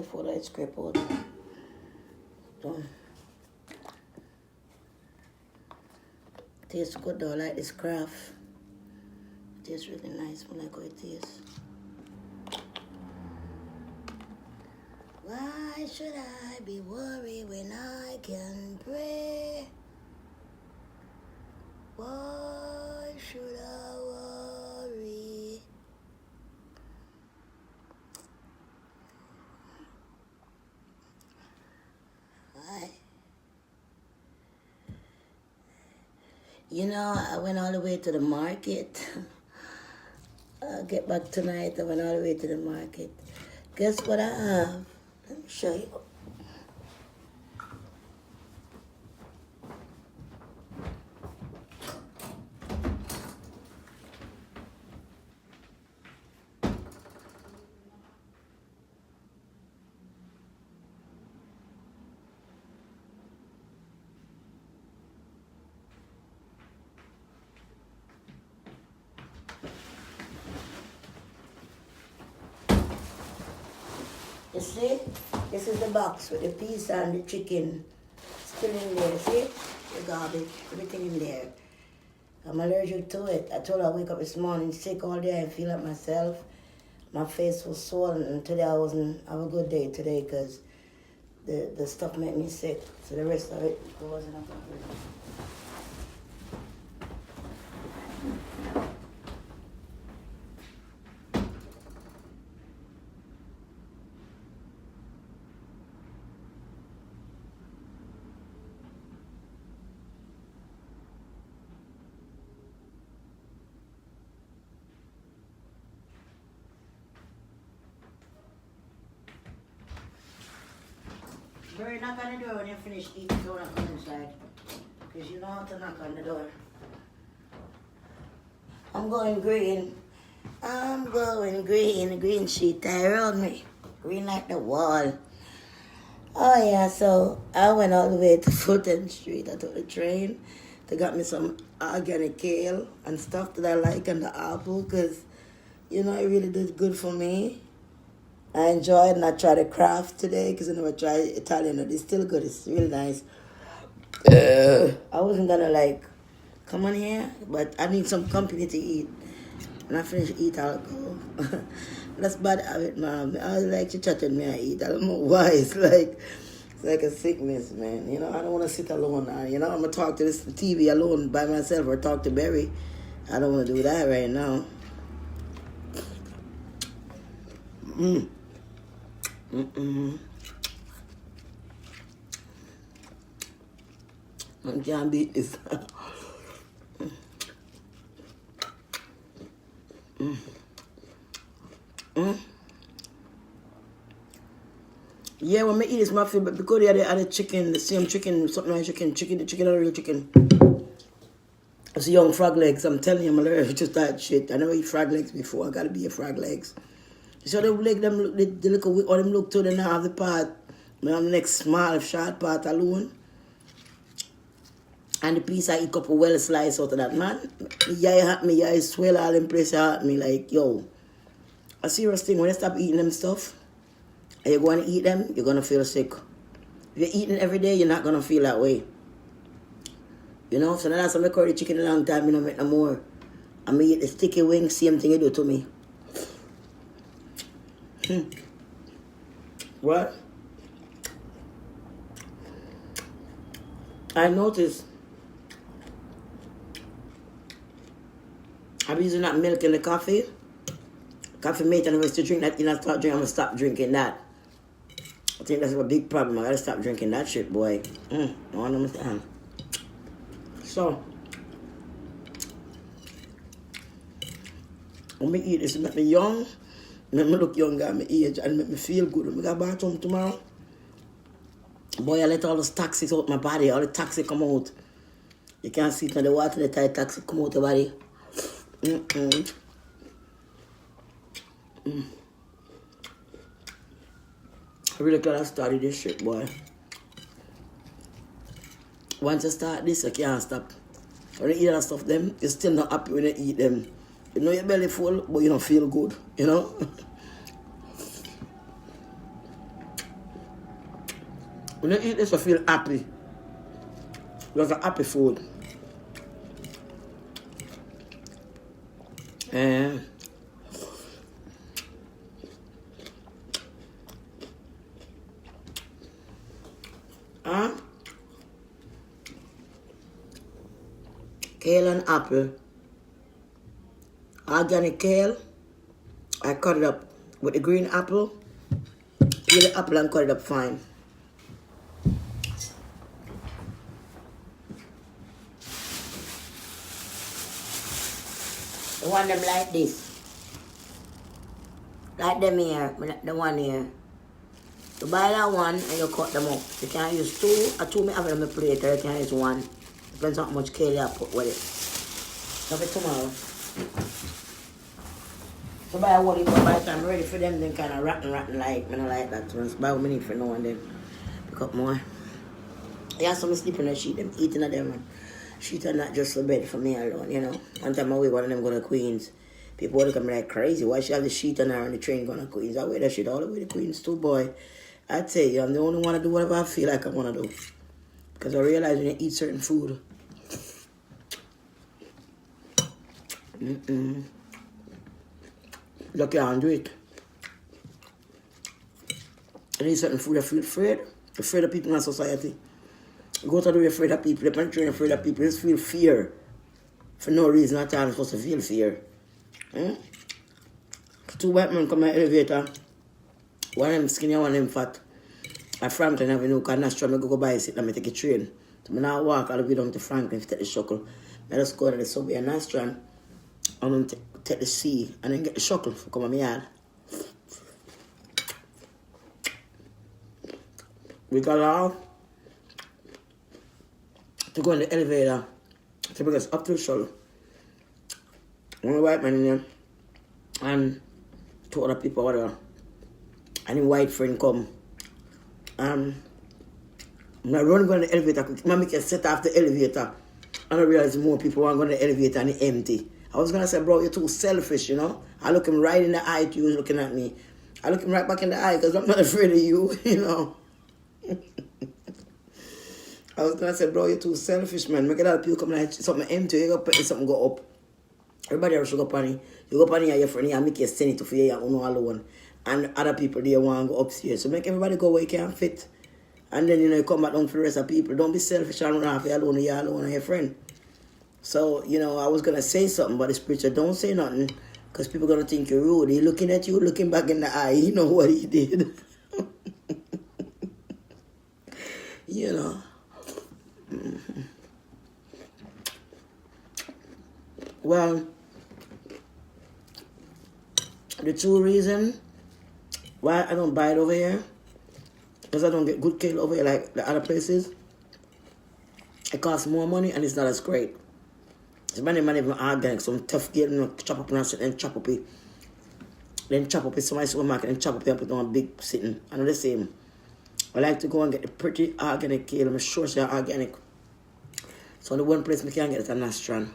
before I scrape out. So, tastes good though, I like this craft. It tastes really nice. I like how it tastes. Why should I be worried when I can pray? Why should I worry? Why? You know, I went all the way to the market. I'll get back tonight. I went all the way to the market. Guess what I have? Let me show you. You see? This is the box with the pizza and the chicken still in there. See? The garbage, everything in there. I'm allergic to it. I told her I wake up this morning sick all day. I feel like myself. My face was swollen, and today I wasn't have a good day today because the stuff made me sick. So the rest of it wasn't a good. Barry, knock on the door when you finish eating, so not come inside. Because you know how to knock on the door. I'm going green. I'm going green. The green sheet tie around me. Green like the wall. Oh yeah, so I went all the way to Fulton Street. I took the train. They got me some organic kale and stuff that I like and the apple because, you know, it really did good for me. I enjoyed and I tried the craft today because I never tried Italian, but it's still good. It's really nice. I wasn't gonna like come on here, but I need some company to eat. When I finish eat, I'll go. That's bad habit, man. I like to chat with me and eat. I don't know why. It's like a sickness, man. You know, I don't want to sit alone. You know, I'm gonna talk to this TV alone by myself or talk to Barry. I don't want to do that right now. I can't beat this. Yeah, when I eat this muffin, but because they had the chicken, the same chicken, something like chicken, the chicken or real chicken. It's young frog legs. I'm telling you, I'm allergic to that shit. I never eat frog legs before. I gotta be a frog legs. So the leg them look, they look or them look to them now have the part. I have the next small short part alone. And the piece I eat couple well slice out of that, man. My eye swell all in place at me like, yo. A serious thing, when you stop eating them stuff, and you're going to eat them, you're going to feel sick. If you're eating every day, you're not going to feel that way. You know, so now that's why I curry chicken a long time, you know, make no more. I mean, eat the sticky wings, same thing you do to me. What? I noticed I'm using that milk in the coffee. Coffee mate, and I used to drink that, I'm gonna stop drinking that. I think that's a big problem. I gotta stop drinking that shit, boy. I don't understand. So, when I eat this, it make me young, make me look younger at my age, and make me feel good. When I go back home tomorrow, boy, I let all those toxics out my body, all the toxic come out. You can't see it when the water, the tight toxic come out your body. I'm really glad I started this shit, boy. Once you start this, you can't stop. When you eat that stuff, them, you're still not happy when you eat them. You know your belly full, but you don't feel good, you know? When you eat this, you feel happy. It's a happy food. And kale and apple. Organic kale. I cut it up with the green apple. Peel the apple and cut it up fine. I want them like this. Like them here, the one here. You buy that one and you cut them up. You can use two, or two may have it on the plate, or you can use one. Depends on how much kale you put with it. So for tomorrow. So buy one, but by the time I'm ready for them, then kind of rotten like, I don't like that. So buy what I need for now and then pick up more. Yeah, some sleeping on the sheet, them eating at them. Sheet are not just for bed for me alone, you know. One time I wake one of them go to Queens. People would look at me like crazy. Why she have the sheet on her on the train going to Queens? I wear that shit all the way to Queens too, boy. I tell you, I'm the only one to do whatever I feel like I want to do. Because I realize when you eat certain food, you can't do it. I eat certain food, I feel afraid of people in our society. You go to the way afraid of people, the train afraid of people, just feel fear. For no reason at all, I'm supposed to feel fear. Two white men come in the elevator. One of them skinny, one of them fat. At Franklin Avenue, because Nastron, I go buy a seat and I take a train. So I now walk all the way down to Franklin to take the shuttle. I just go to the subway in Nastron and then take the C and then get the shuttle for come on my yard. We got off to go in the elevator to bring us up to the shuttle. One white man in there and two other people, whatever. And the white friend come. I'm running going to the elevator. I make a set off the elevator. And I realize more people want to go to the elevator and it's empty. I was going to say, bro, you're too selfish, you know. I look him right in the eye to you looking at me. I look him right back in the eye because I'm not afraid of you, you know. I was going to say, bro, you're too selfish, man. Make a lot of people come like something empty. You got something go up. Everybody else should go up on it. You go up on it, your friend, you make you send it to you alone. And other people, they want to go upstairs. So make everybody go where you can fit. And then, you know, you come back down for the rest of people. Don't be selfish and run off. You're alone and your friend. So, you know, I was going to say something, but the spiritual don't say nothing. Because people going to think you're rude. He looking at you, looking back in the eye. You know what he did. You know. Well, the true reason why I don't buy it over here, because I don't get good kale over here like the other places. It costs more money and it's not as great. It's many even organic, some tough kale, you know, chop up and then chop up it. Then chop up it to my supermarket and chop up it and put on a big sitting. I know the same. I like to go and get the pretty organic kale. I'm sure they're organic. So the one place we can get it at Nastron.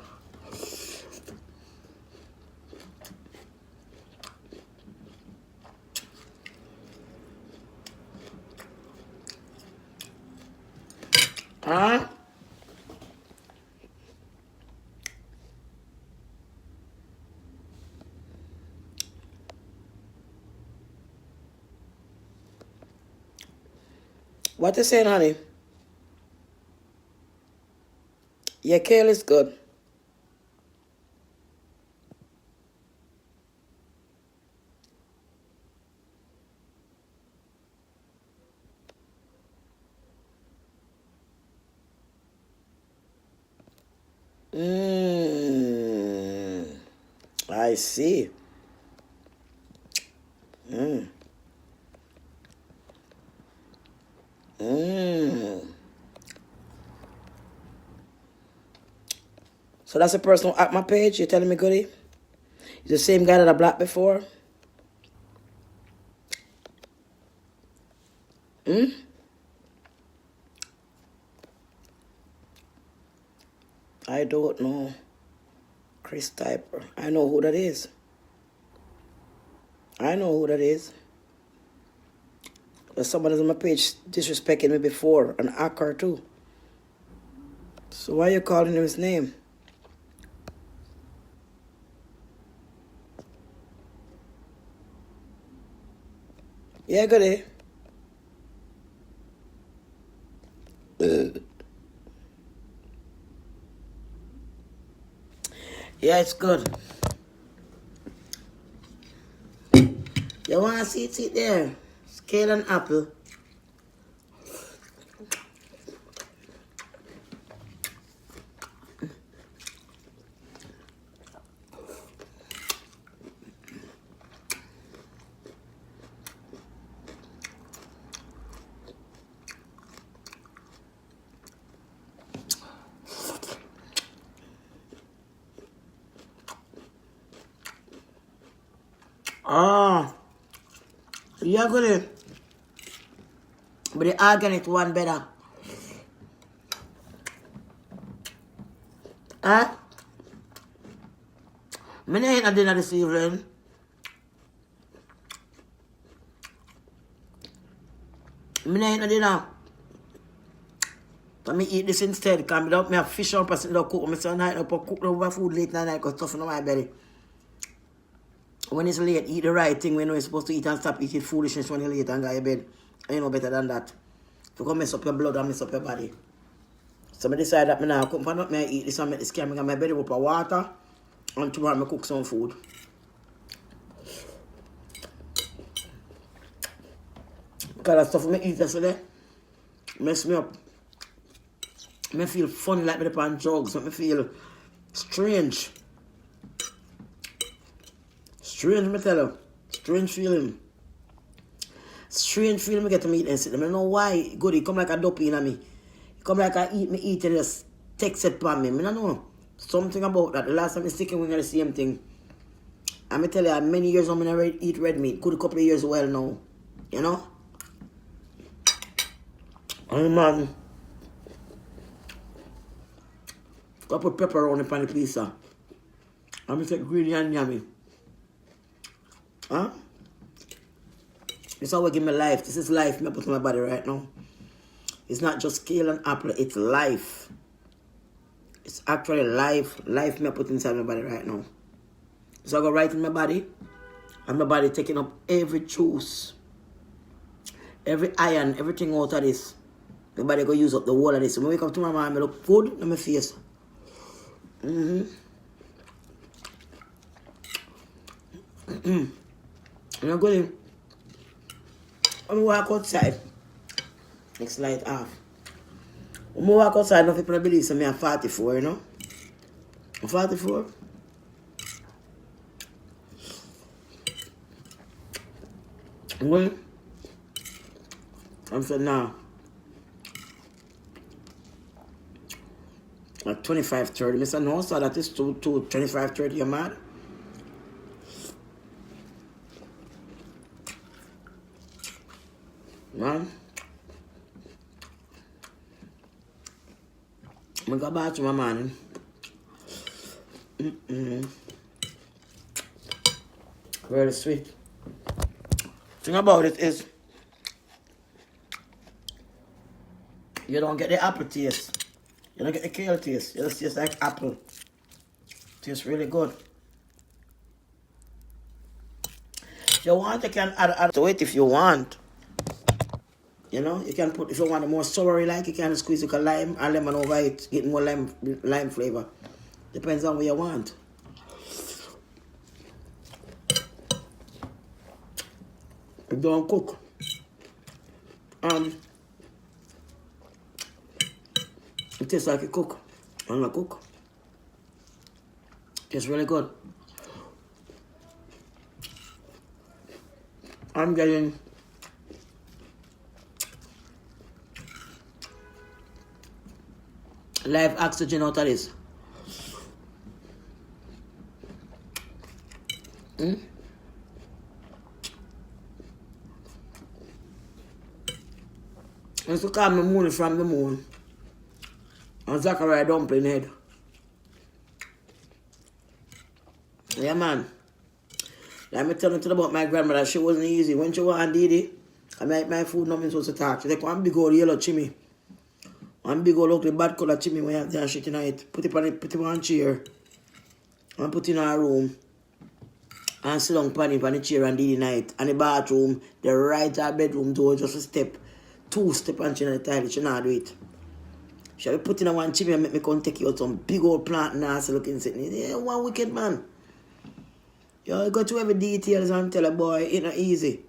Huh? What you saying, honey? Your kale is good. I see. So that's the person at my page, you're telling me, Goody? He's the same guy that I blocked before? I don't know. Chris Typer. I know who that is. Somebody on my page disrespecting me before, an hacker too. So why are you calling him his name? Yeah, good eh? Yeah, it's good. You want to see it there? Scale and apple. Oh, you're good. But the organic one better. Huh? Me ain't a dinner this evening. Me ain't a dinner. So me eat this instead. Because me don't have fish up and don't cook. Me say night up cook over food late night because stuff in my belly. When it's late, eat the right thing when you're supposed to eat and stop eating foolishness when you're late and go to bed. And you know better than that. You can mess up your blood and mess up your body. So I decide that me now come for nothing, I eat this and make this camera and my belly up of water. And tomorrow I cook some food. Because that stuff I eat yesterday mess me up. I feel funny like me upon drugs. I feel strange. Strange, me tell you. Strange feeling. Strange feeling me get to meet and sit. I don't know why. Good, it come like a dopey in me. It come like I eat and just text it upon me. I don't know. Something about that. The last time I sticking with the same thing. I tell you, many years I'm gonna eat red meat. Good couple of years well now. You know? Oh man. I put pepper on the pizza. I'm gonna take greedy and yummy. Huh? This is how I give me life. This is life I put in my body right now. It's not just kale and apple, it's life. It's actually life. Life I put inside my body right now. So I go right in my body, and my body taking up every juice, every iron, everything out of this. My body go use up the whole of this. When I wake up tomorrow morning, I look good in my face. I'm going to walk outside. Next light off. When I walk outside, no people believe so I'm 44, you know? I'm 44. I'm going. I'm saying now. At 25:30. I said no, so that is to 25:30, you're mad? Man. I'm going to go back to my man. Very sweet. The thing about it is, you don't get the apple taste. You don't get the kale taste. It just tastes like apple. Tastes really good. If you want, you can add to it if you want. You know, you can put, if you want a more soury like, you can squeeze a lime and lemon over it, get more lime flavor. Depends on what you want. It don't cook. It tastes like a cook. I'm a cook. It's really good. I'm getting live oxygen out of this. It's to call me Moon from the moon. And Zachariah dumpling head. Yeah, man. Let me tell you about my grandmother. She wasn't easy. When she was on Didi, I make my food not supposed to talk. She take one big old yellow chimney. One big old ugly bad color chimney when you have that shit tonight. Put it on chair. And put it in our room. And sit down on the chair and do the night. And the bathroom, the right bedroom door, just a step. 2 step and she in the toilet. She not do it. She have put in one chimney and make me come take you out some big old plant nasty looking sitting. Yeah, one wicked man. You go to every details and tell a boy it's not easy.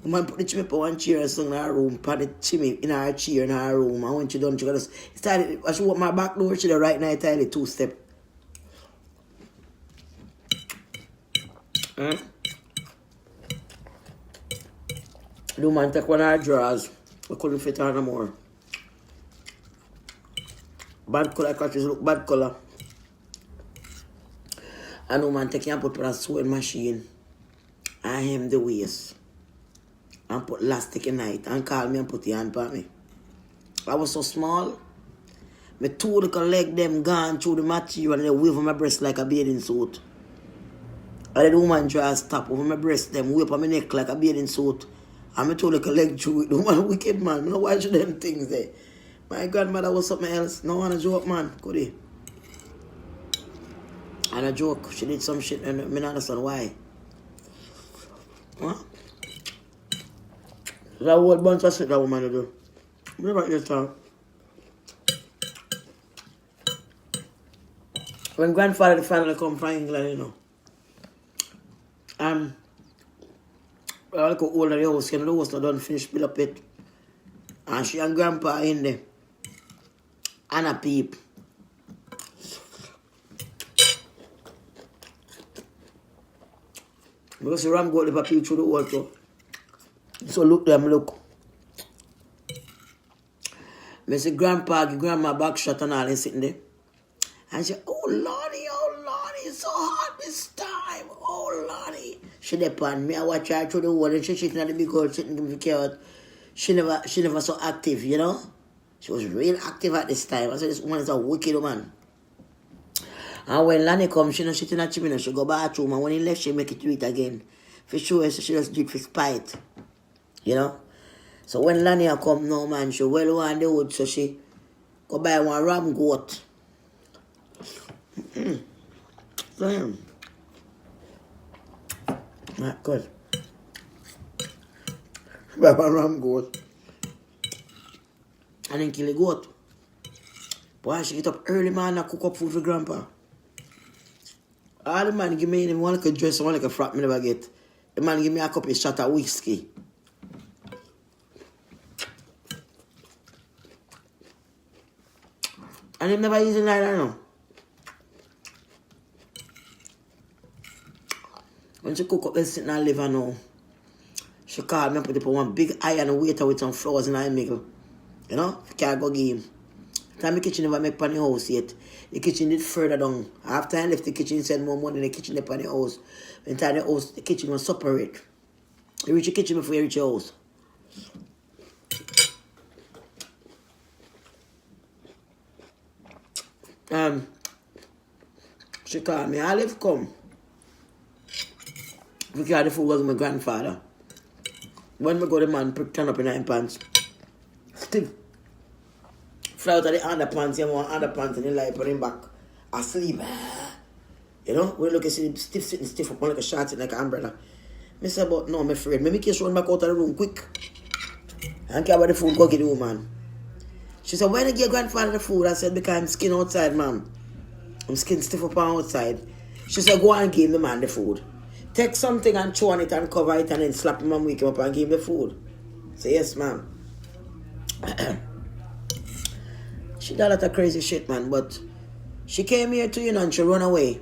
The man put the chimney on one chair and sung in her room, put the chimney in her chair in her room. And when she done, she got started. I should walk my back door, she the right night toilet 2 step. The man take one of her drawers. We couldn't fit her no more. Bad color catches look bad color. And the man take and put on a sewing machine. And hem the waist. And put elastic in it. And call me and put the hand on me. I was so small. My 2 little leg them gone through the material and they wave on my breast like a bathing suit. And the woman draws top over my breast, them whip on my neck like a bathing suit. And my 2 little leg through it. The woman wicked man. I don't watch them things there. My grandmother was something else. No one a joke, man. Could he? And a joke. She did some shit and I don't understand why. Huh? There's a whole bunch of shit that woman do. What about this time? When grandfather finally come from England, you know. I look older the house, you know, the house not done finish build up it. And she and grandpa in there. And a peep. Because the ram got the peep through the water. So look them look. I see grandpa give grandma back shot and all and sitting there. And she, oh Lordy, it's so hot this time. Oh Lordy. She depend me, I watch her through the wall and she sitting at the big old sitting in the couch. She never so active, you know? She was real active at this time. I said this woman is a wicked woman. And when Lanny comes, she not sitting at chimney, she go bathroom and when he left she make it do it again. For sure, so she just do it for spite. You know? So when Lanny come now, man, she well on the wood, so she go buy one ram goat. Damn. Not good. Buy one ram goat. And then kill the goat. Boy, she get up early, man, and cook up food for grandpa. All the man give me one like a dress, one like a frock me never get. The man give me a cup of shot of whiskey. And him never eaten like that, no. When she cook up the sitting and liver now, she called me and put it on one big iron waiter with some flowers in her middle. You know? Can't go give him. Time the kitchen never make pan the house yet. The kitchen did further down. After I left the kitchen, send more money in the kitchen upon the house. When time the house, the kitchen was separate. You reach the kitchen before you reach your house. She called me, Olive, come. We carry the food was my grandfather. When we go, the man turn up in 9 pants. Stiff. Fly out of the underpants, you want underpants and he lie put him back. Asleep. You know, we look at him stiff sitting stiff up like a shot like an umbrella. I said, but no, my friend, make you run back out of the room quick. I don't care about the food, go get the woman. She said, why did you give grandfather the food? I said, because I'm skin outside, ma'am. I'm skin stiff up on outside. She said, go and give the man the food. Take something and chew on it and cover it and then slap him and wake him up and give him the food. Say, yes, ma'am. She did a lot of crazy shit, man, but she came here too, you know, and she run away.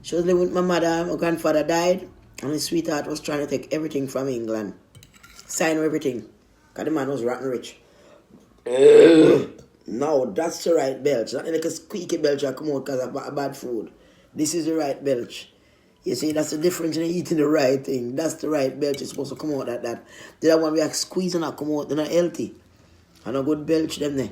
She was living with my mother, my grandfather died, and my sweetheart was trying to take everything from England. Sign everything. Because the man was rotten rich. No, that's the right belch. Not like a squeaky belch that come out because of bad food. This is the right belch. You see, that's the difference in eating the right thing. That's the right belch. It's supposed to come out like that. The other one we are squeezing and come out, they're not healthy. And a good belch them there.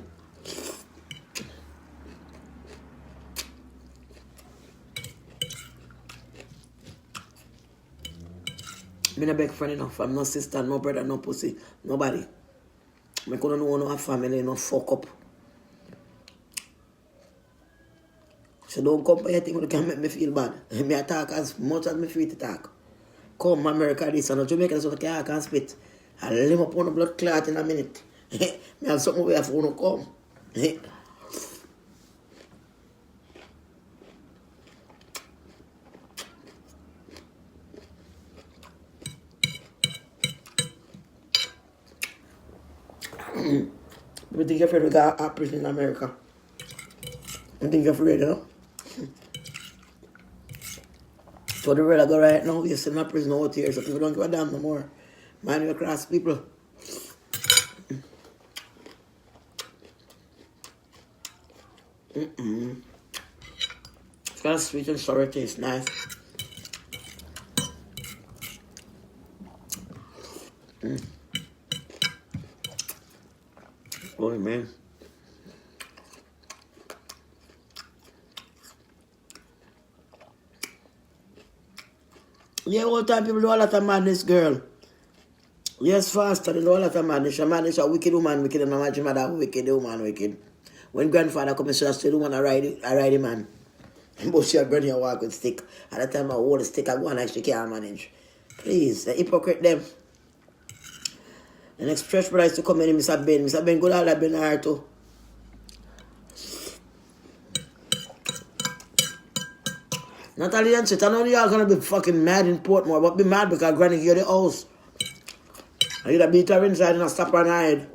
Me no beg friend enough. I'm no sister, no brother, no pussy. Nobody. Me couldn't know no family, no fuck up. So don't come for anything that can make me feel bad. Me attack as much as me feel to talk. Come America this and Jamaica so I can spit. I live up on the blood clot in a minute. Me have something where I want to come. You think you're afraid we got a prison in America? You think you're afraid, you know? So the world I go right now, you're still in a prison out here, so people don't give a damn no more. Mind your class people. It's kind of sweet and sour taste, nice. Oh man. Yeah, all the time people do a lot of madness, girl. Yes, faster, they do a lot of madness. A madness, a wicked woman, wicked, and imagine mother, wicked, the woman, wicked. When grandfather comes to the woman, I ride the man. But she had granny a walk with stick. At the time I hold the stick, I go and actually can't manage. Please, the hypocrite them. The next fresh brother is to come in, Mr. Ben. Mr. Ben, good all that Ben her too. Natalie and shit, I know y'all gonna be fucking mad in Portmore, but be mad because granny give you the house. And you'd beat her inside and I stop her in her head.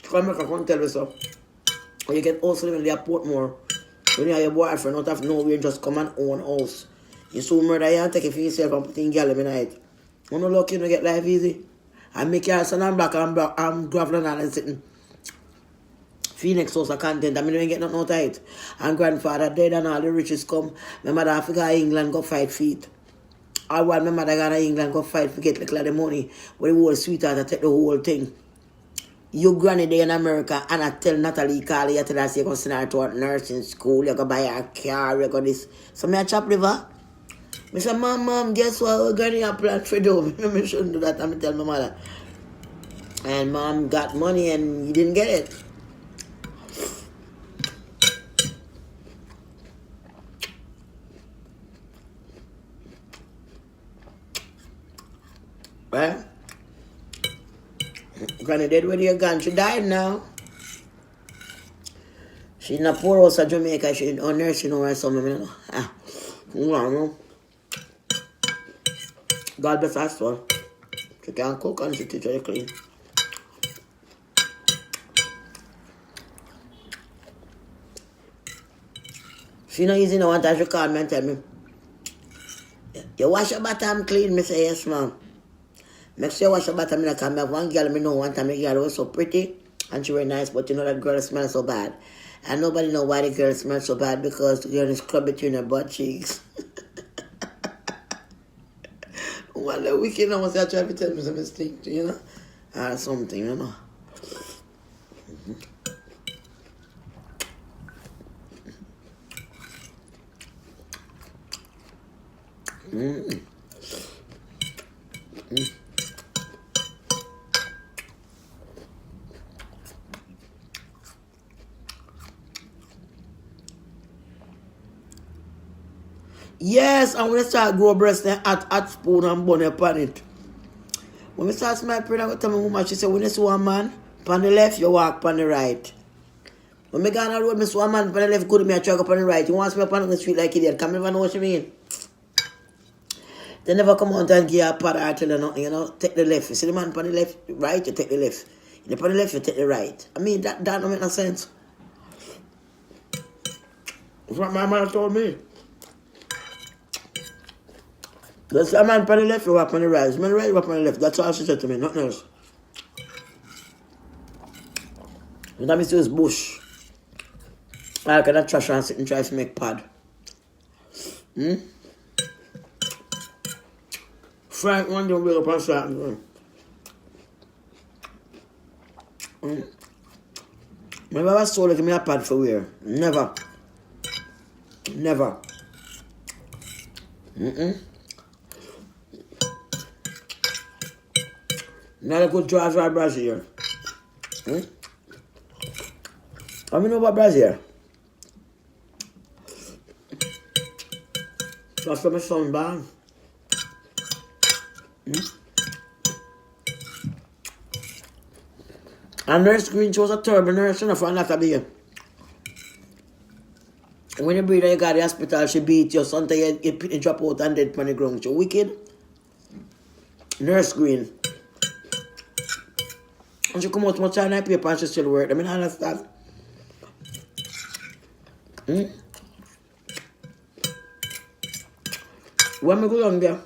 She come back and come tell me so. When you get house living in Portmore, when you have your boyfriend out of nowhere, just come and own house. You soon murder you and take it for yourself and put in girl in the night. You know lucky you get life easy. And make your son and back and graveling and sitting. Phoenix house of content, I mean, don't get nothing out of it. And grandfather dead and all the riches come. My mother have to go to England, go fight feet. I want my mother go to England, go fight for get like the money. But the whole sweetheart, I take the whole thing. You granny there in America, and I tell Natalie Carly, I tell her, say, you're going to send her to a nursing school, you're going to buy her a car, you're going to this. So I chop liver. I say, Mom, guess what? Granny a plan for do. I shouldn't do that. I tell my mother. And Mom got money and you didn't get it. Right? Granny dead when you're gone. She died now. She's in a poor house in Jamaica. She's in a nursing home or something. I don't know. God bless her soul. She can cook and she teach her to clean. She not easy no one time she call me and tell me, you wash your bottom clean? Me say, yes, ma'am. Make sure you wash your bottom. I have one girl, me know one time a girl was so pretty and she was nice, but you know that girl smells so bad. And nobody know why the girl smells so bad because the girl is scrub between her butt cheeks. One the weekend I was trying to tell me some mistake, you know? Or something, you know? Yes, and when I start grow breast, then hot spoon and bun upon it. When I start smell pretty, I go tell my woman, she said, when you see a man, on the left, you walk on the right. When I go on the road, I see a man on the left, good, I try to go on the right. You want me up on the street like idiot, come never know what you mean. They never come out and give you a pad or tell you nothing, you know, take the left. You see the man on the left, right, you take the left. If on the left, you take the right. I mean, that don't make no sense. That's what my mother told me. That's a man on the left, you walk on the right. Man on the right, you walk on the left. That's all she said to me, nothing else. And that means it was bush. I can have trash and sit and try to make pad. Frank one don't wake up and start Never ever saw like me a pad for wear. Never. Never. Not a good drive for Brazil. Hmm? How many know about Brazil? That's where my son born. And Nurse Green, she was a terrible nurse, you know, for not to be. When you breathe and you got the hospital, she beat you, sometimes you drop out and dead on the ground. She wicked. Nurse Green. And she come out much time and paper and she still work. I mean, I understand. When I go down there,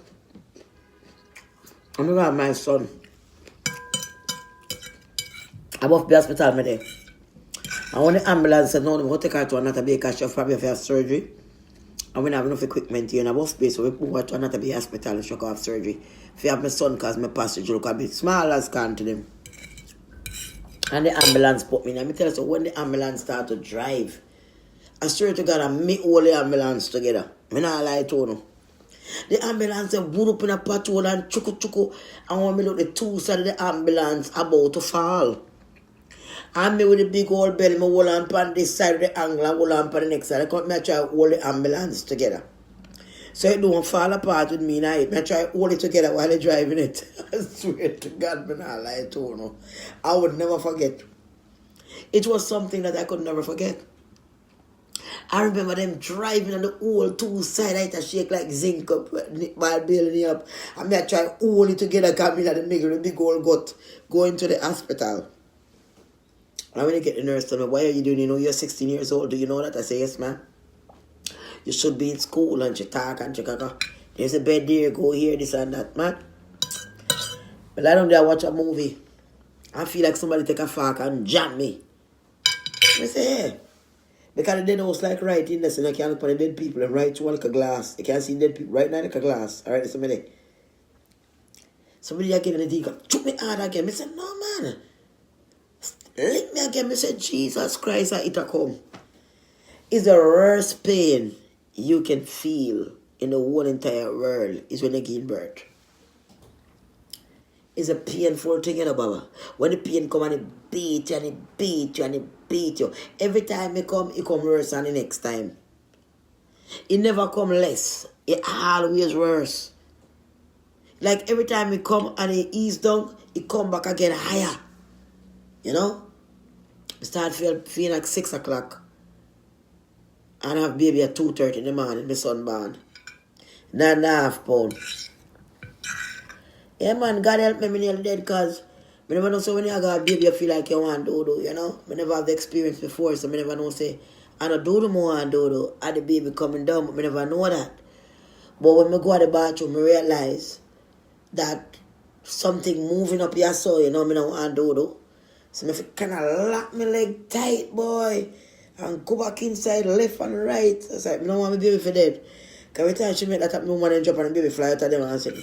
I'm going to have my son. I'm off the hospital me there. And when the ambulance said, no, I'm going to take her to another bay because she'll probably have surgery. And we don't have enough equipment here in our space, so we move her to another bay hospital and she'll have surgery. If you have my son, because my passage look a bit small as can to them. And the ambulance put me in. Let me tell you, so when the ambulance start to drive, I swear to God, I meet all the ambulance together. I not lie to you. The ambulance they wood up in a patrol and chuku. And when me look the two sides of the ambulance about to fall. And me with the big old belly, me hold on on this side of the angle and hold on on the next side. I come me try to hold the ambulance together. So it don't fall apart with me now. I try to hold it together while I'm driving it. I swear to God, me not lie to you. I would never forget. It was something that I could never forget. I remember them driving on the whole two sides. I shake like zinc up while building up. And I try to hold it together, coming at the middle, the big old gut, going to the hospital. And when you get the nurse to me, why are you doing? You know, you're 16 years old. Do you know that? I say, yes, man. You should be in school and you talk and you go. There's a bed there, go here, this and that, man. But I don't dare watch a movie. I feel like somebody take a fork and jam me. I say, yeah. Because the dead house like right in this, and I can't look at the dead people and right through like a glass. You can't see dead people right now like a glass. Alright, somebody. Somebody again in the deacon, choke me hard again. I said, no, man. Lick me again. I said, Jesus Christ, it a come. It's the worst pain you can feel in the whole entire world is when you give birth. It's a painful thing, you know, Baba. When the pain come and it beat you and it beat you and it beat you. Every time it come worse than the next time. It never come less. It always worse. Like every time it come and it ease down, it come back again higher. You know? I start feeling like 6 o'clock. And I have baby at 2:30 in the morning, my son born. 9.5 pounds. Yeah, man, God help me, I'm nearly dead because I never know, so when you have a baby, you feel like you want do, you know? I never have the experience before, so I never know, say, I don't do more and do, and the baby coming down, but I never know that. But when I go to the bathroom, I realize that something moving up here, so, you know, I don't want do. So I kind of lock my leg tight, boy, and go back inside, left and right. I said, I don't want my baby for dead. Because every time she make that up, my woman and jump and the baby fly out of them and I said,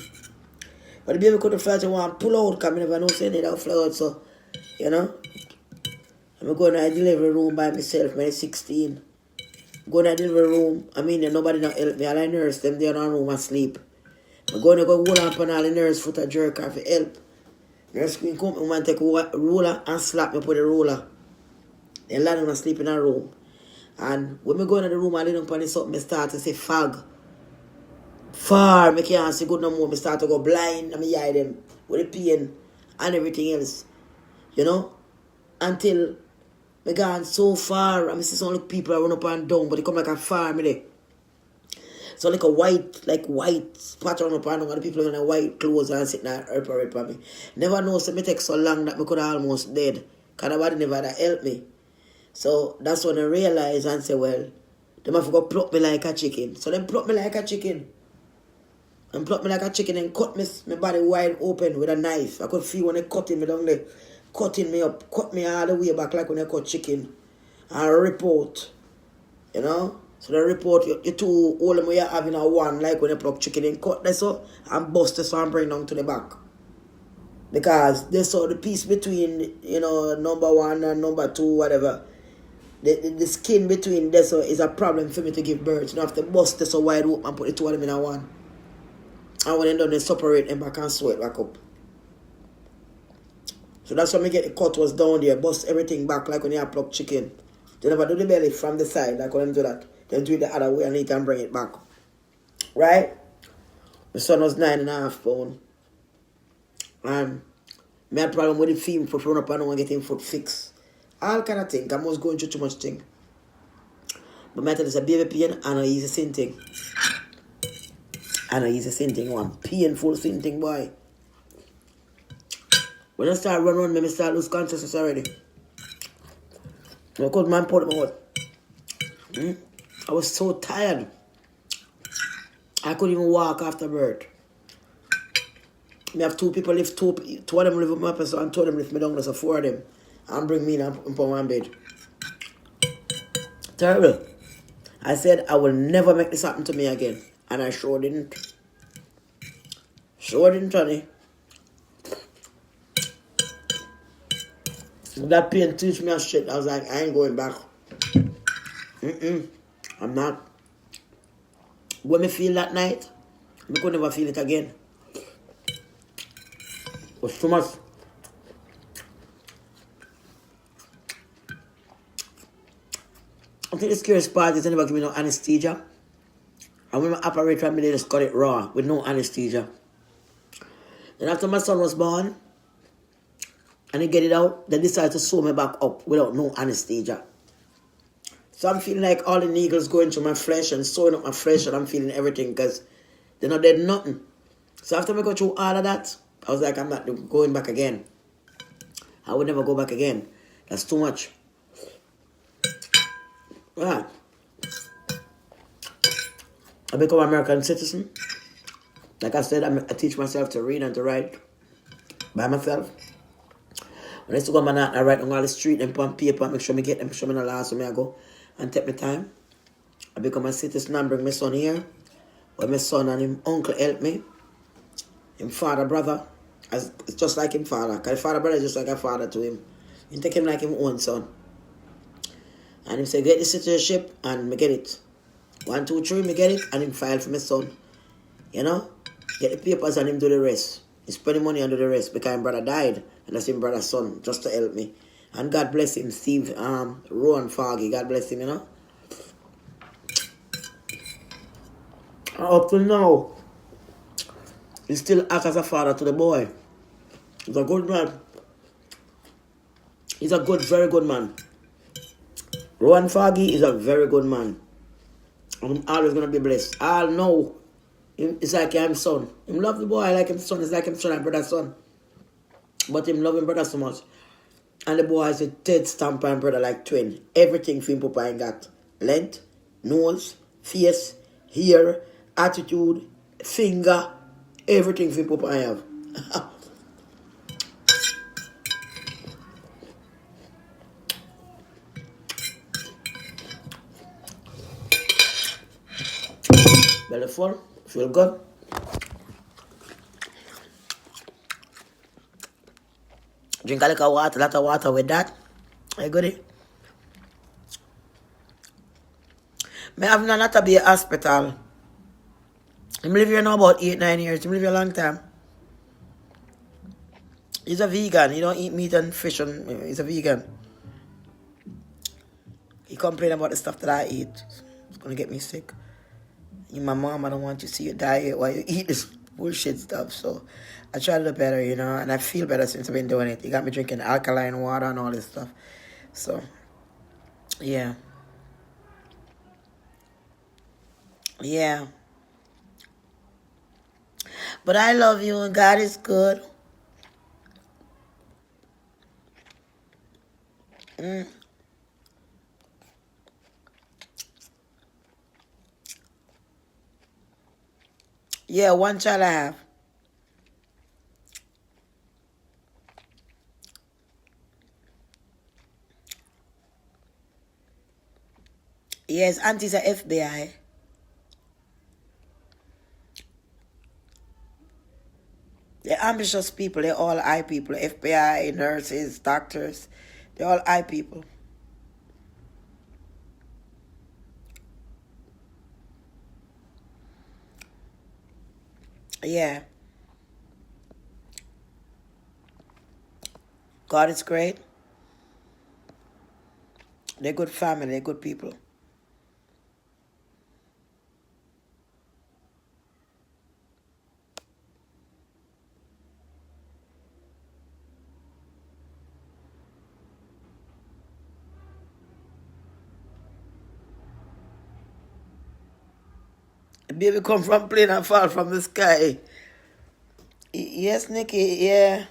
but the baby couldn't fly out and want to pull out because I never know say they don't fly out, so, you know. I'm going to the delivery room by myself when I'm 16. Go to the delivery room, I mean, nobody not help me. All I nurse them there in the room and sleep. I'm going to go hold up on all the nurse foot and jerk her for help. Nurse queen come, woman take a ruler and slap me with the ruler. Then land on sleep in a room. And when I go into the room, I lay down on the something, I start to say fog. Far, I can't see good no more. I start to go blind and I eye them with the pain and everything else. You know? Until I gone so far and I see some people run up and down, but they come like a farm there. So like white spot run up and down and the people in a white clothes and sitting there rip on me. Never know, so me take so long that I could have almost dead. Because nobody never help me. So that's when I realize and say, well, they have to go pluck me like a chicken. So they pluck me like a chicken. And pluck me like a chicken and cut my body wide open with a knife. I could feel when they cutting me down there. Cutting me up. Cut me all the way back like when they cut chicken. And rip out. You know? So they rip out your two, all of them you have in a one like when they pluck chicken and cut this up and bust this and bring down to the back. Because they saw the piece between, you know, number 1 and number 2, whatever. The skin between this is a problem for me to give birth. You know, have to bust this so wide open and put the two of them in a one. And when they done, they separate them back and sew it back up. So that's why me get the cut was down there, bust everything back like when you pluck chicken. They never do the belly from the side like when them do that. Then do it the other way and eat and bring it back. Right? My son was 9.5 pounds. And me had problem with the feet for run up and down get him foot fixed. All kind of thing. I was going through too much thing. But my tell is a baby pain and a easy sin thing. And a easy sin thing, one painful sin thing, boy. When I start running, I start lose consciousness already. Because man put my out. I was so tired. I couldn't even walk after birth. Me have two people live, two of them live with my person and two of them lift me down, so 4 of them. And bring me in and put one bed. Terrible. I said I will never make this happen to me again. And I sure didn't. Sure didn't, Johnny. That pain teach me a shit. I was like, I ain't going back. I'm not. When me feel that night, I could never feel it again. It was too much. I think the scariest part is they never give me no anesthesia. And when my operator me, they just cut it raw with no anesthesia. Then after my son was born, and they get it out, they decide to sew me back up without no anesthesia. So I'm feeling like all the needles going through my flesh and sewing up my flesh, and I'm feeling everything because they're not dead nothing. So after I go through all of that, I was like, I'm not going back again. I would never go back again. That's too much. Yeah. I become an American citizen. Like I said, I teach myself to read and to write by myself. When I used to go man I write on all the street and put on paper, make sure I get them, show me the last where I go and take my time. I become a citizen and bring my son here. Where my son and him uncle help me. Him father, brother. It's just like him father. Because father, brother is just like a father to him. You take him like him own son. And him say, get the citizenship and me get it. 1, 2, 3, me get it and him file for my son. You know? Get the papers and him do the rest. He spend the money and do the rest because his brother died. And that's his brother's son, just to help me. And God bless him, Steve, Rowan Foggy. God bless him, you know. And up till now, he still acts as a father to the boy. He's a good man. He's a good, very good man. Rowan Foggy is a very good man. I'm always going to be blessed. I'll know. It's like I'm son. Him love the boy, I like him son. It's like him son and brother's son. But him love him brother so much. And the boy is a dead stamp and brother like twin. Everything for him Papa ain't got. Length, nose, face, hair, attitude, finger, everything for him Papa I have. Belly full, feel good. Drink a lot of water with that. You good? Me have not to be a hospital. Him live here now about 8-9 years. Him live here a long time. He's a vegan. He don't eat meat and fish. He's a vegan. He complain about the stuff that I eat. It's gonna get me sick. My mom, I don't want you to see your diet while you eat this bullshit stuff. So I try to do better, you know, and I feel better since I've been doing it. He got me drinking alkaline water and all this stuff. So, yeah. Yeah. But I love you and God is good. Yeah, one child I have. Yes, auntie's a FBI. They're ambitious people. They're all I people. FBI, nurses, doctors. They're all I people. Yeah. God is great. They're good family, they're good people. The baby come from plane and fall from the sky. Yes, Nikki, yeah.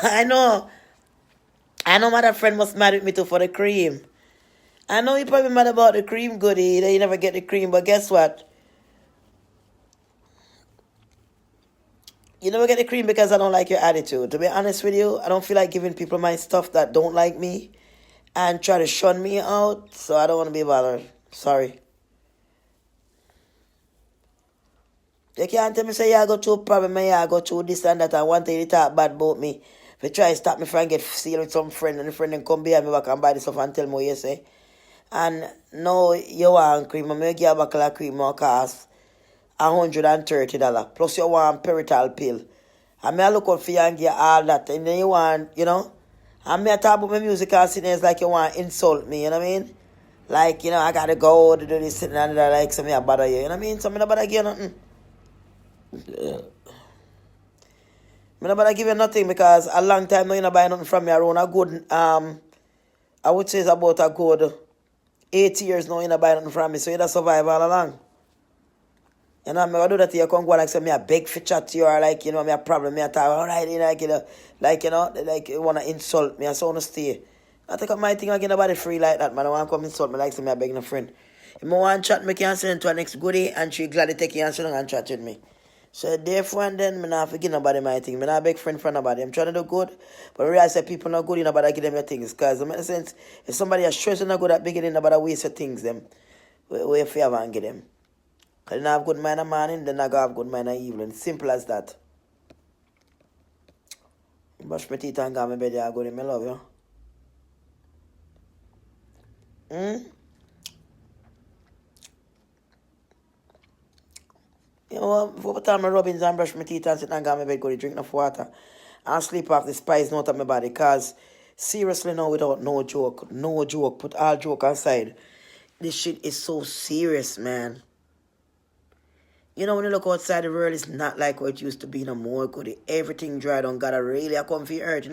I know. I know my other friend was mad with me too for the cream. I know you probably mad about the cream, goodie, that you never get the cream, but guess what? You never get the cream because I don't like your attitude. To be honest with you, I don't feel like giving people my stuff that don't like me and try to shun me out, so I don't want to be bothered. Sorry. You can't tell me say you go through a problem and you go through this and that and one thing you talk bad about me. If you try to stop me from get sealed with some friend and the friend then come behind me back and buy the stuff and tell me what you say. And now you want cream, I'm going to give you a bottle of cream more cost $130. Plus you want Perital pill. And me I look out for you and give you all that. And then you want, and me I talk about my music and sitting there, it's like you want to insult me, you know what I mean? Like, I gotta go to do this and that, like, so me I bother you, you know what I mean? So me not bother give you nothing. Me not bother give you nothing because a long time now you not buy nothing from me around a good, I would say it's about a good 8 years now you not buy nothing from me, so you don't survive all along. You know, I'm going to do that to you, come go like say me a beg for chat to you or like, me a problem, me a talk, alright, like, like you want to insult me, I so want to stay. I take up my thing again about it free like that, man. I want to come insult me like say me a begging a friend. If I want to chat, me can send to her next goodie and she gladly take you and sit down and chat with me. So therefore and then, me not forget nobody my thing. Me not beg friend for nobody. I'm trying to do good, but I realize that people not good, you know, but I give them your things. Because it makes sense, if somebody is stressing not good at beginning, but I waste your things, them, where you favor and get them. Because you don't have good mind of morning, then I go have good mind of evening. Simple as that. Brush my teeth and go my bed, I go in, I love you. You know, before the time I rub in and brush my teeth and sit and go my bed, go to drink enough water and sleep off the spice out of my body. Because seriously now, without no joke, put all joke aside, this shit is so serious, man. You know, when you look outside, the world is not like what it used to be no more. Good, everything dried on. Gotta really come for earth,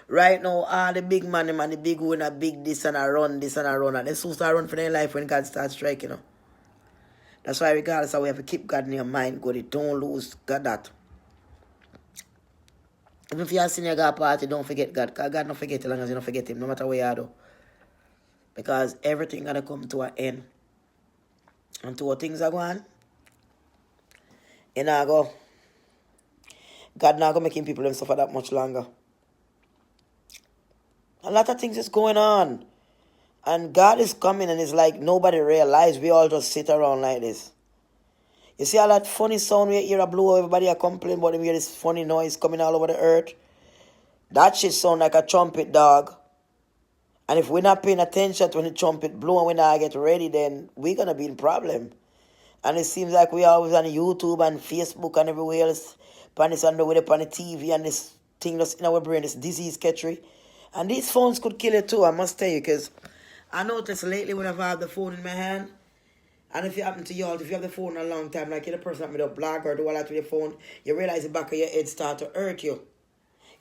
Right now, all the big man, them and the big winner, big this and I run, this and I run. And they soon start run for their life when God starts striking, That's why regardless, we have to keep God in your mind, good. Don't lose God that. Even if you're seeing your God party, don't forget God. Because God don't forget as long as you don't forget him, no matter what you do. Because everything gonna come to an end. And to what things are going, God not gonna making people them suffer that much longer. A lot of things is going on. And God is coming and it's like nobody realize we all just sit around like this. You see all that funny sound we hear a blow, everybody are complaining about them hear this funny noise coming all over the earth. That shit sound like a trumpet, dog. And if we're not paying attention to when the trumpet blow and we not get ready, then we're gonna be in problem. And it seems like we always on YouTube and Facebook and everywhere else. Pan this on the TV and this thing that's in our brain, this disease catchery. And these phones could kill you too, I must tell you, because I noticed lately whenever I have the phone in my hand, and if it happen to y'all, if you have the phone a long time, like you're the person that made a blog or do all that with your phone, you realize the back of your head start to hurt you.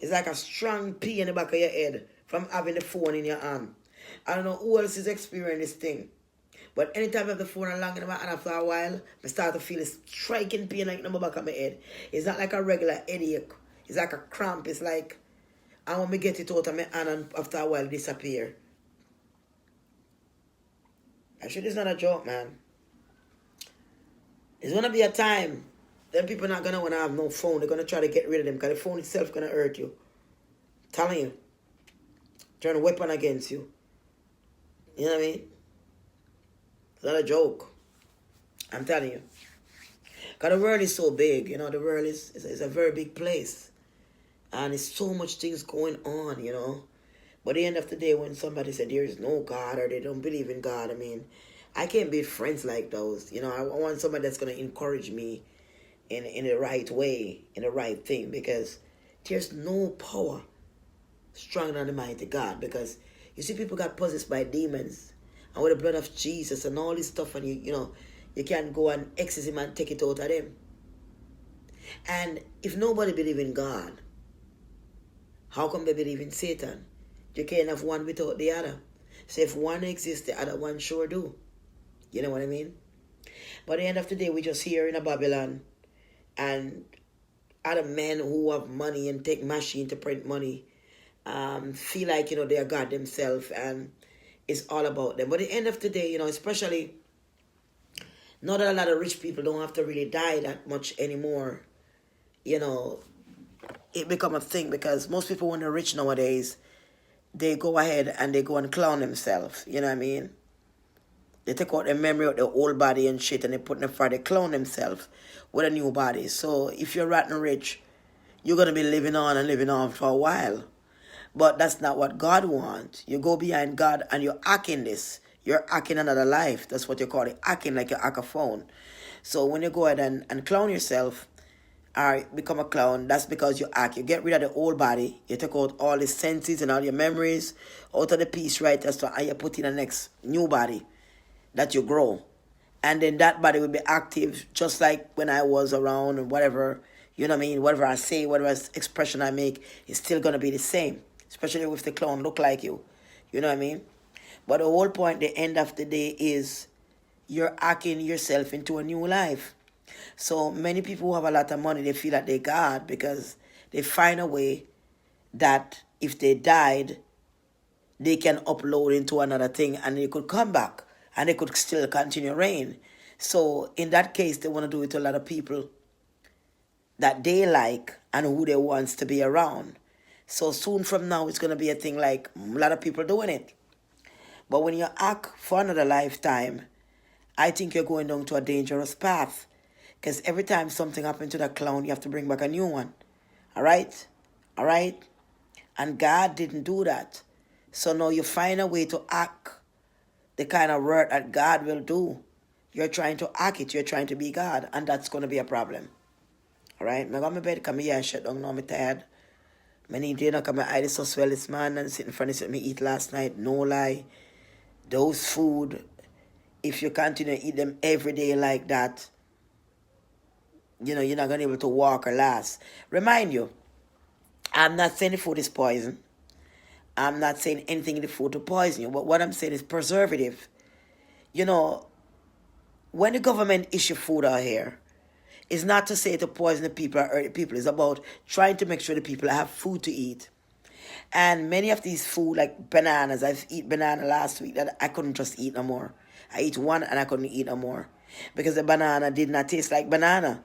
It's like a strong pain in the back of your head from having the phone in your hand. I don't know who else is experiencing this thing. But anytime I have the phone along in my hand after a while, I start to feel a striking pain like in the back of my head. It's not like a regular headache. It's like a cramp. It's like, I want me get it out of my hand and after a while disappear. That shit is not a joke, man. It's going to be a time. Then people not going to want to have no phone. They're going to try to get rid of them because the phone itself is going to hurt you. I'm telling you. Turn a weapon against you. You know what I mean? It's not a joke. I'm telling you. Because the world is so big. The world is a very big place. And there's so much things going on, But at the end of the day, when somebody said there is no God or they don't believe in God, I can't be friends like those. I want somebody that's going to encourage me in the right way, in the right thing, because there's no power stronger than the mighty God. Because you see, people got possessed by demons, and with the blood of Jesus and all this stuff, and you can't go and exorcism and take it out of them. And if nobody believe in God, how come they believe in Satan? You can't have one without the other. So if one exists, the other one sure do. You know what I mean? But at the end of the day, we just here in a Babylon, and other men who have money and take machine to print money feel like, they are God themselves, and it's all about them. But at the end of the day, especially, not that a lot of rich people don't have to really die that much anymore. It become a thing, because most people, when they're rich nowadays, they go ahead and they go and clown themselves. You know what I mean? They take out the memory of their old body and shit, and they put in the fire, they clone themselves with a new body. So if you're rotten rich, you're going to be living on for a while. But that's not what God wants. You go behind God and you're hacking this. You're hacking another life. That's what you call it. Hacking, like you hack a phone. So when you go ahead and clone yourself, or become a clown, that's because you hack. You get rid of the old body. You take out all the senses and all your memories out of the piece, right? That's why you put in the next new body that you grow. And then that body will be active, just like when I was around, and whatever, you know what I mean? Whatever I say, whatever expression I make, is still going to be the same. Especially if the clone look like you. You know what I mean? But the whole point, the end of the day, is you're hacking yourself into a new life. So many people who have a lot of money, they feel that they're God, because they find a way that if they died, they can upload into another thing and they could come back and they could still continue reign. So in that case, they want to do it to a lot of people that they like and who they want to be around. So soon from now, it's going to be a thing like a lot of people doing it. But when you act for another lifetime, I think you're going down to a dangerous path. Because every time something happens to that clown, you have to bring back a new one. All right? All right? And God didn't do that. So now you find a way to act the kind of work that God will do. You're trying to act it. You're trying to be God. And that's going to be a problem. All right? I got my bed, come here and shut down. Now I'm tired. I need dinner, come my eye so swell this man and sit in front of me eat last night. No lie. Those food, if you continue to eat them every day like that, you're not going to be able to walk or last. Remind you, I'm not saying the food is poison. I'm not saying anything in the food to poison you. But what I'm saying is preservative. When the government issue food out here, it's not to say to poison the people or hurt the people. It's about trying to make sure the people have food to eat. And many of these food, like bananas, I've eaten banana last week that I couldn't just eat no more. I eat one and I couldn't eat no more. Because the banana did not taste like banana.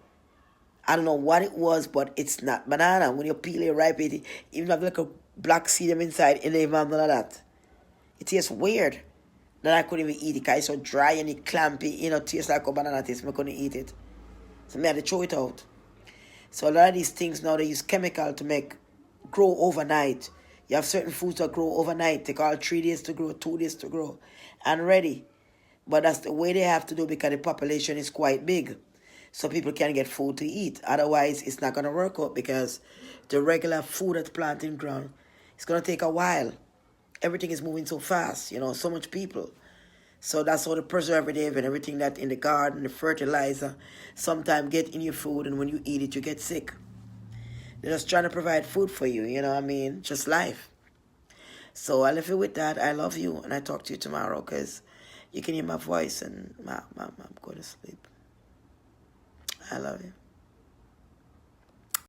I don't know what it was, but it's not banana. When you peel it, ripe it, even have like a black seed inside, it don't even have none of that. It tastes weird. Then I couldn't even eat it because it's so dry and it clampy. Tastes like a banana taste. I couldn't eat it. So I had to throw it out. So a lot of these things now, they use chemical to grow overnight. You have certain foods that grow overnight. Take all 3 days to grow, 2 days to grow, and ready. But that's the way they have to do because the population is quite big. So people can get food to eat. Otherwise, it's not going to work out because the regular food that's planted in ground, it's going to take a while. Everything is moving so fast, so much people. So that's how the preservative and everything that in the garden, the fertilizer, sometimes get in your food, and when you eat it, you get sick. They're just trying to provide food for you, just life. So I leave you with that. I love you, and I talk to you tomorrow because you can hear my voice, and I'm going to sleep. I love you.